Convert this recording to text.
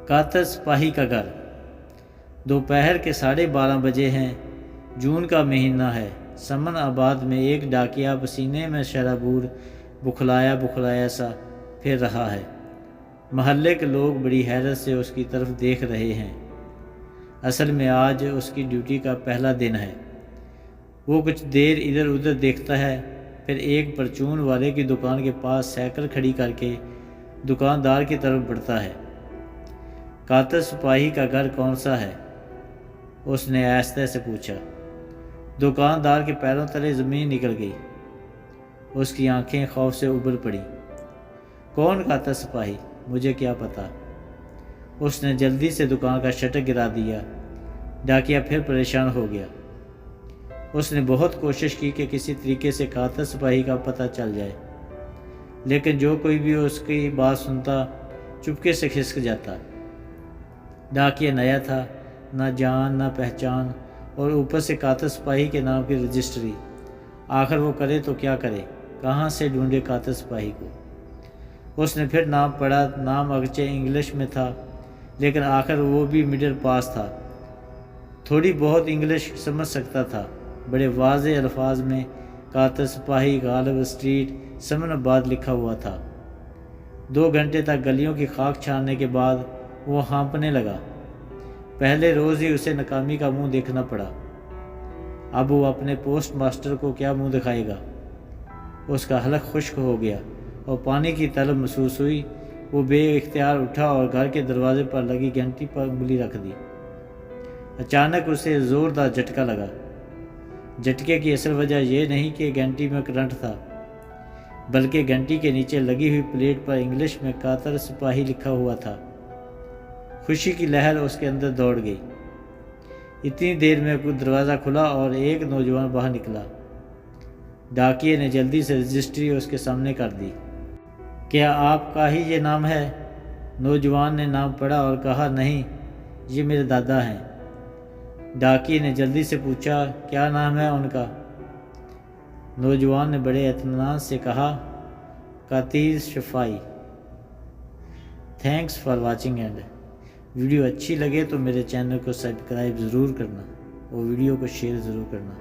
कातर सिपाही का घर। दोपहर के 12:30 बजे हैं। जून का महीना है। समन आबाद में एक डाकिया पसीने में शराबूर बुखलाया बुखलाया सा फिर रहा है। महल्ले के लोग बड़ी हैरत से उसकी तरफ देख रहे हैं। असल में आज उसकी ड्यूटी का पहला दिन है। वो कुछ देर इधर उधर देखता है, फिर एक परचून वाले की दुकान के पास साइकिल खड़ी करके दुकानदार की तरफ बढ़ता है। कातर सिपाही का घर कौन सा है? उसने आहिस्ता से पूछा। दुकानदार के पैरों तले ज़मीन निकल गई। उसकी आंखें खौफ से उबल पड़ी। कौन कातर सिपाही? मुझे क्या पता। उसने जल्दी से दुकान का शटर गिरा दिया। डाकिया फिर परेशान हो गया। उसने बहुत कोशिश की कि किसी तरीके से कातर सिपाही का पता चल जाए, लेकिन जो कोई भी उसकी बात सुनता चुपके से खिसक जाता। डाकिया नया था, ना जान ना पहचान, और ऊपर से कातर सिपाही के नाम की रजिस्ट्री। आखिर वो करे तो क्या करे, कहाँ से ढूंढे कातर सिपाही को। उसने फिर नाम पढ़ा। नाम अगरचे इंग्लिश में था, लेकिन आखिर वो भी मिडिल पास था। थोड़ी बहुत इंग्लिश समझ सकता था। बड़े वाज़े अल्फाज में कातर सिपाही गालिब स्ट्रीट समनाबाद लिखा हुआ था। 2 घंटे तक गलियों की खाक छानने के बाद वो हाँफने लगा। पहले रोज़ ही उसे नाकामी का मुंह देखना पड़ा। अब वो अपने पोस्ट मास्टर को क्या मुंह दिखाएगा। उसका हलक खुश्क हो गया और पानी की तलब महसूस हुई। वो बेइख्तियार उठा और घर के दरवाजे पर लगी घंटी पर उंगली रख दी। अचानक उसे ज़ोरदार झटका लगा। झटके की असल वजह यह नहीं कि घंटी में करंट था, बल्कि घंटी के नीचे लगी हुई प्लेट पर इंग्लिश में कातर सिपाही लिखा हुआ था। खुशी की लहर उसके अंदर दौड़ गई। इतनी देर में कुछ दरवाज़ा खुला और एक नौजवान बाहर निकला। डाकिये ने जल्दी से रजिस्ट्री उसके सामने कर दी। क्या आपका ही ये नाम है? नौजवान ने नाम पढ़ा और कहा, नहीं, ये मेरे दादा हैं। डाकिये ने जल्दी से पूछा, क्या नाम है उनका? नौजवान ने बड़े इत्मीनान से कहा, कातिर शफाई। Thanks for watching and. Video अच्छी लगे तो मेरे चैनल को सब्सक्राइब ज़रूर करना और वीडियो को शेयर ज़रूर करना।